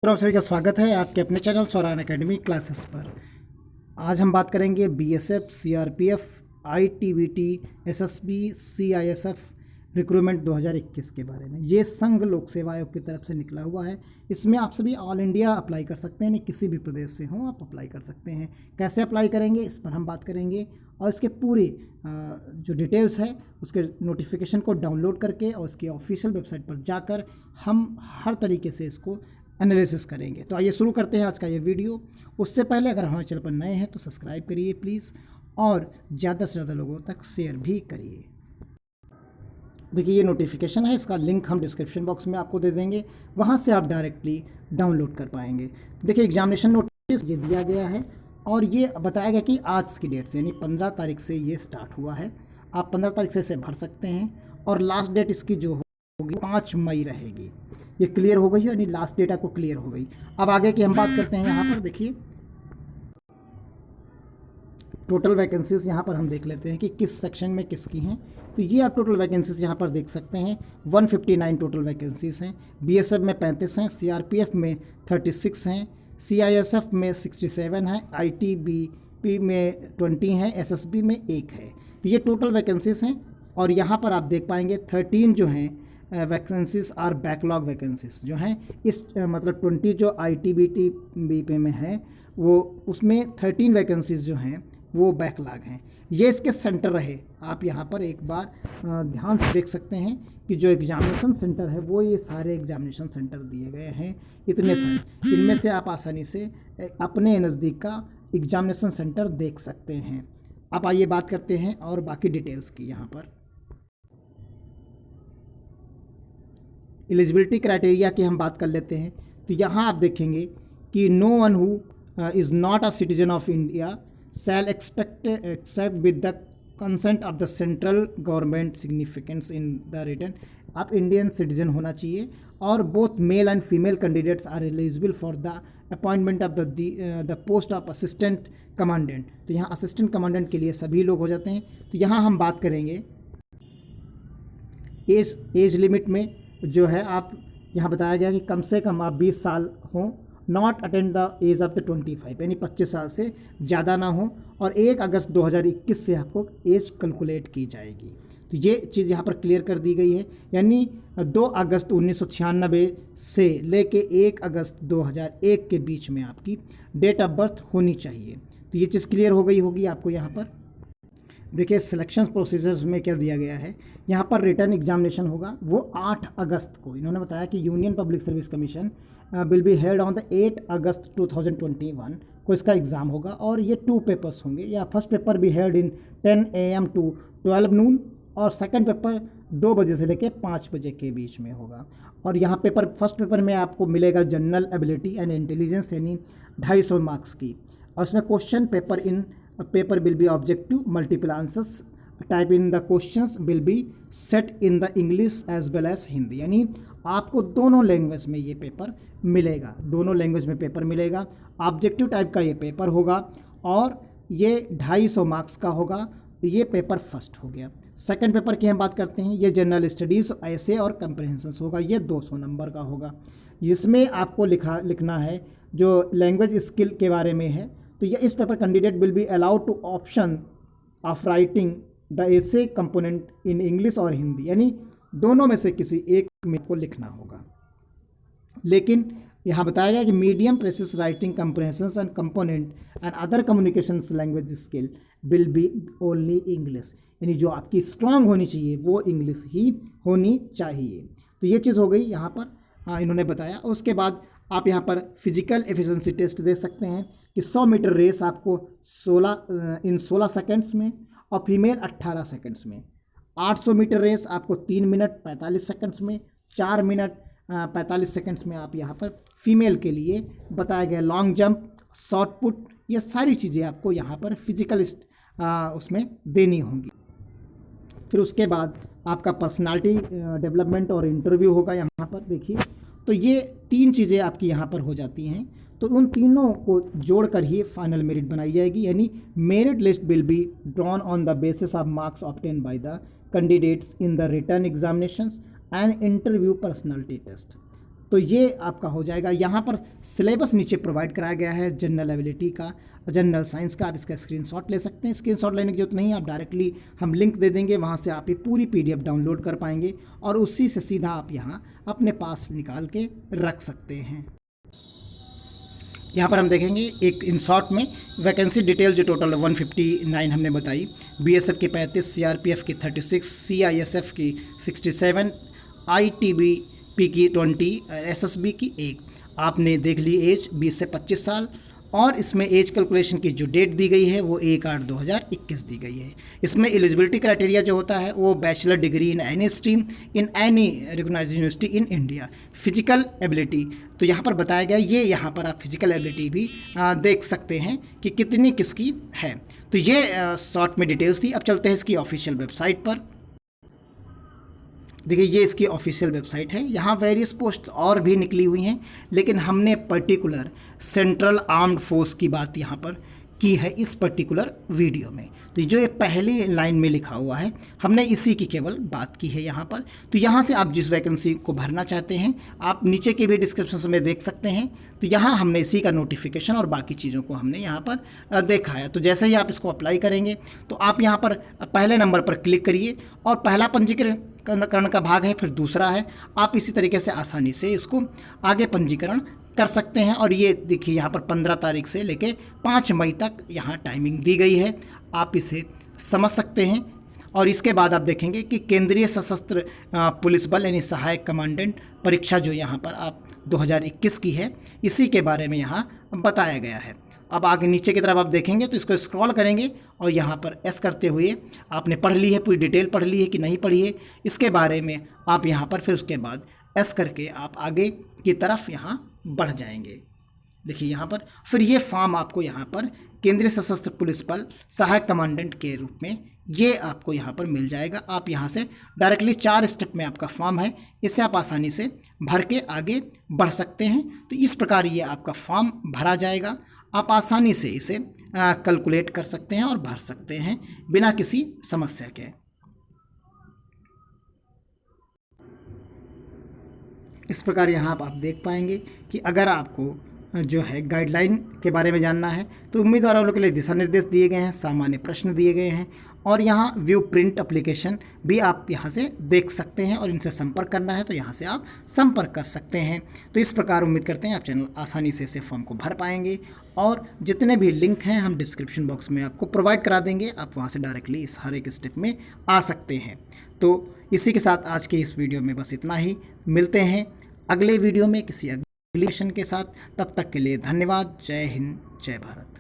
मित्रों, सभी का स्वागत है आपके अपने चैनल स्वरान एकेडमी क्लासेस पर। आज हम बात करेंगे BSF, CRPF, ITBT, SSB, CISF recruitment 2021 के बारे में। ये संघ लोक सेवा आयोग की तरफ से निकला हुआ है। इसमें आप सभी ऑल इंडिया अप्लाई कर सकते हैं, किसी भी प्रदेश से हों आप अप्लाई कर सकते हैं। कैसे अप्लाई करेंगे इस पर हम बात करेंगे और इसके पूरे जो डिटेल्स है उसके नोटिफिकेशन को डाउनलोड करके और उसकी ऑफिशियल वेबसाइट पर जाकर हम हर तरीके से इसको एनालिसिस करेंगे। तो आइए शुरू करते हैं आज का ये वीडियो। उससे पहले अगर हमारे चैनल पर नए हैं तो सब्सक्राइब करिए प्लीज़ और ज़्यादा से ज़्यादा लोगों तक शेयर भी करिए। देखिए ये नोटिफिकेशन है, इसका लिंक हम डिस्क्रिप्शन बॉक्स में आपको दे देंगे, वहाँ से आप डायरेक्टली डाउनलोड कर पाएंगे। देखिए एग्जामिनेशन नोटिस ये दिया गया है और ये बताया गया कि आज की डेट से यानी 15 तारीख से ये स्टार्ट हुआ है। आप 15 तारीख से इसे भर सकते हैं और लास्ट डेट इसकी जो होगी 5 मई रहेगी। ये क्लियर हो गई है, यानी लास्ट डेट आपको क्लियर हो गई। अब आगे की हम बात करते हैं। यहाँ पर देखिए टोटल वैकेंसीज यहाँ पर हम देख लेते हैं कि किस सेक्शन में किसकी हैं। तो ये आप टोटल वैकेंसीज यहाँ पर देख सकते हैं। 159 टोटल वैकेंसीज हैं। बीएसएफ में 35 हैं, सीआरपीएफ में 36 हैं, सीआईएसएफ में 67 हैं, आईटीबीपी में 20 हैं, एसएसबी में 1 है। तो ये टोटल वैकेंसीज हैं और यहाँ पर आप देख पाएंगे 13 जो हैं वैकेंसीज आर बैकलॉग वैकेंसीज जो हैं। इस मतलब 20 जो आईटीबीटी बीपी में है वो उसमें 13 वैकेंसीज जो हैं वो बैकलॉग हैं। ये इसके सेंटर रहे। आप यहाँ पर एक बार ध्यान से देख सकते हैं कि जो एग्जामिनेशन सेंटर है वो ये सारे एग्जामिनेशन सेंटर दिए गए हैं, इतने सारे। इनमें से आप आसानी से अपने नज़दीक का एग्जामिनेशन सेंटर देख सकते हैं। अब आइए बात करते हैं और बाकी डिटेल्स की। यहाँ पर एलिजिबिलिटी क्राइटेरिया की हम बात कर लेते हैं। तो यहाँ आप देखेंगे कि no one who is not a citizen of India shall except with the consent of the central government significance in the return. आप इंडियन सिटीजन होना चाहिए और both male and female candidates are eligible for the appointment of the post of assistant commandant. तो यहाँ assistant commandant के लिए सभी लोग हो जाते हैं। तो यहाँ हम बात करेंगे एज लिमिट में जो है, आप यहाँ बताया गया कि कम से कम आप 20 साल हों, not attend the age of the 25 यानी 25 साल से ज़्यादा ना हो, और 1 अगस्त 2021 से आपको एज कैलकुलेट की जाएगी। तो ये चीज़ यहाँ पर क्लियर कर दी गई है, यानी 2 अगस्त 1996 से लेके 1 अगस्त 2001 के बीच में आपकी डेट ऑफ बर्थ होनी चाहिए। तो ये चीज़ क्लियर हो गई होगी आपको। यहाँ पर देखिए सिलेक्शन प्रोसीजर्स में क्या दिया गया है। यहाँ पर रिटर्न एग्जामिनेशन होगा वो 8 अगस्त को। इन्होंने बताया कि union public service commission will be held on the 8 अगस्त 2021 को इसका एग्ज़ाम होगा और ये 2 पेपर्स होंगे। या फर्स्ट पेपर भी held in 10 AM to 12 noon और सेकंड पेपर 2 बजे से लेकर 5 बजे के बीच में होगा। और यहाँ पेपर फर्स्ट पेपर में आपको मिलेगा जनरल एबिलिटी एंड इंटेलिजेंस यानी 250 मार्क्स की, और इसमें question paper in paper will be objective, multiple answers type in the questions will be set in the English as well as Hindi। यानी आपको दोनों लैंग्वेज में ये पेपर मिलेगा, दोनों लैंग्वेज में पेपर मिलेगा। ऑब्जेक्टिव टाइप का ये पेपर होगा और ये 250 मार्क्स का होगा। ये पेपर फर्स्ट हो गया। सेकंड पेपर की हम बात करते हैं। ये जनरल स्टडीज़, ऐसे और कंप्रहेंशन होगा। ये 200 नंबर का होगा, जिसमें आपको लिखना है जो लैंग्वेज स्किल के बारे में है। तो ये इस paper candidate will be allowed to option of writing the essay component in English और हिंदी, यानी दोनों में से किसी एक में को लिखना होगा। लेकिन यहाँ बताया गया कि medium precious writing comprehension and component and other communications language skill will be only English, यानी जो आपकी स्ट्रांग होनी चाहिए वो इंग्लिश ही होनी चाहिए। तो ये चीज़ हो गई यहाँ पर इन्होंने बताया। उसके बाद आप यहाँ पर फिजिकल एफिशिएंसी टेस्ट दे सकते हैं कि 100 मीटर रेस आपको 16 सेकंड्स में और फीमेल 18 सेकंड्स में। 800 मीटर रेस आपको 3 मिनट 45 सेकंड्स में, 4 मिनट 45 सेकंड्स में आप यहाँ पर फीमेल के लिए बताया गया। लॉन्ग जंप, शॉर्ट पुट, ये सारी चीज़ें आपको यहाँ पर फिजिकल उसमें देनी होंगी। फिर उसके बाद आपका पर्सनालिटी डेवलपमेंट और इंटरव्यू होगा। यहाँ पर देखिए तो ये 3 चीज़ें आपकी यहाँ पर हो जाती हैं। तो उन तीनों को जोड़कर ही फाइनल मेरिट बनाई जाएगी, यानी merit list will be drawn on the basis of marks obtain by the candidates in the return examinations and interview personality test. तो ये आपका हो जाएगा। यहाँ पर सिलेबस नीचे प्रोवाइड कराया गया है जनरल एबिलिटी का, जनरल साइंस का। आप इसका स्क्रीनशॉट ले सकते हैं। स्क्रीनशॉट लेने की जरूरत नहीं है, आप डायरेक्टली हम लिंक दे देंगे, वहाँ से आप ये पूरी PDF डाउनलोड कर पाएंगे और उसी से सीधा आप यहाँ अपने पास निकाल के रख सकते हैं। यहाँ पर हम देखेंगे एक इन शॉर्ट में वैकेंसी डिटेल जो टोटल 159 हमने बताई। BSF की 35, CRPF की 36, CISF की 67, ITBP की 20, SSB की 1। आपने देख ली एज 20 से 25 साल, और इसमें एज कैलकुलेशन की जो डेट दी गई है वो 1/8/2021 दी गई है। इसमें एलिजिबिलिटी क्राइटेरिया जो होता है वो bachelor degree in any stream in any recognised university in India. Physical ability तो यहाँ पर बताया गया, ये यहाँ पर आप फिजिकल एबिलिटी भी देख सकते हैं कि कितनी किसकी है। तो ये शॉर्ट में डिटेल्स थी। अब चलते हैं इसकी ऑफिशियल वेबसाइट पर। देखिए ये इसकी ऑफिशियल वेबसाइट है। यहाँ वेरियस पोस्ट्स और भी निकली हुई हैं, लेकिन हमने पर्टिकुलर सेंट्रल आर्म्ड फोर्स की बात यहाँ पर की है इस पर्टिकुलर वीडियो में। तो जो ये पहली लाइन में लिखा हुआ है हमने इसी की केवल बात की है यहाँ पर। तो यहाँ से आप जिस वैकेंसी को भरना चाहते हैं आप नीचे के भी डिस्क्रिप्शन में देख सकते हैं। तो यहाँ हमने इसी का नोटिफिकेशन और बाकी चीज़ों को हमने यहाँ पर देखा है। तो जैसे ही आप इसको अप्लाई करेंगे तो आप यहाँ पर पहले नंबर पर क्लिक करिए और पहला पंजीकरण का भाग है, फिर दूसरा है। आप इसी तरीके से आसानी से इसको आगे पंजीकरण कर सकते हैं। और ये देखिए यहाँ पर 15 तारीख से लेके 5 मई तक यहाँ टाइमिंग दी गई है, आप इसे समझ सकते हैं। और इसके बाद आप देखेंगे कि केंद्रीय सशस्त्र पुलिस बल यानी सहायक कमांडेंट परीक्षा जो यहाँ पर आप 2021 की है, इसी के बारे में यहाँ बताया गया है। अब आगे नीचे की तरफ आप देखेंगे तो इसको स्क्रॉल करेंगे और यहाँ पर एस करते हुए आपने पढ़ ली है, पूरी डिटेल पढ़ ली है कि नहीं पढ़ी है, इसके बारे में आप यहाँ पर फिर उसके बाद एस करके आप आगे की तरफ यहाँ बढ़ जाएंगे। देखिए यहाँ पर फिर ये फॉर्म आपको यहाँ पर केंद्रीय सशस्त्र पुलिस बल सहायक कमांडेंट के रूप में ये आपको यहाँ पर मिल जाएगा। आप यहाँ से डायरेक्टली 4 स्टेप में आपका फॉर्म है, इसे आप आसानी से भर के आगे बढ़ सकते हैं। तो इस प्रकार ये आपका फॉर्म भरा जाएगा। आप आसानी से इसे कैलकुलेट कर सकते हैं और भर सकते हैं बिना किसी समस्या के। इस प्रकार यहाँ आप देख पाएंगे कि अगर आपको जो है गाइडलाइन के बारे में जानना है तो उम्मीदवारों के लिए दिशा निर्देश दिए गए हैं, सामान्य प्रश्न दिए गए हैं और यहाँ व्यू प्रिंट एप्लीकेशन भी आप यहाँ से देख सकते हैं और इनसे संपर्क करना है तो यहाँ से आप संपर्क कर सकते हैं। तो इस प्रकार उम्मीद करते हैं आप चैनल आसानी से इसे फॉर्म को भर पाएंगे और जितने भी लिंक हैं हम डिस्क्रिप्शन बॉक्स में आपको प्रोवाइड करा देंगे, आप वहाँ से डायरेक्टली इस हर एक स्टेप में आ सकते हैं। तो इसी के साथ आज के इस वीडियो में बस इतना ही। मिलते हैं अगले वीडियो में किसी अगले सेशन के साथ। तब तक के लिए धन्यवाद। जय हिंद, जय भारत।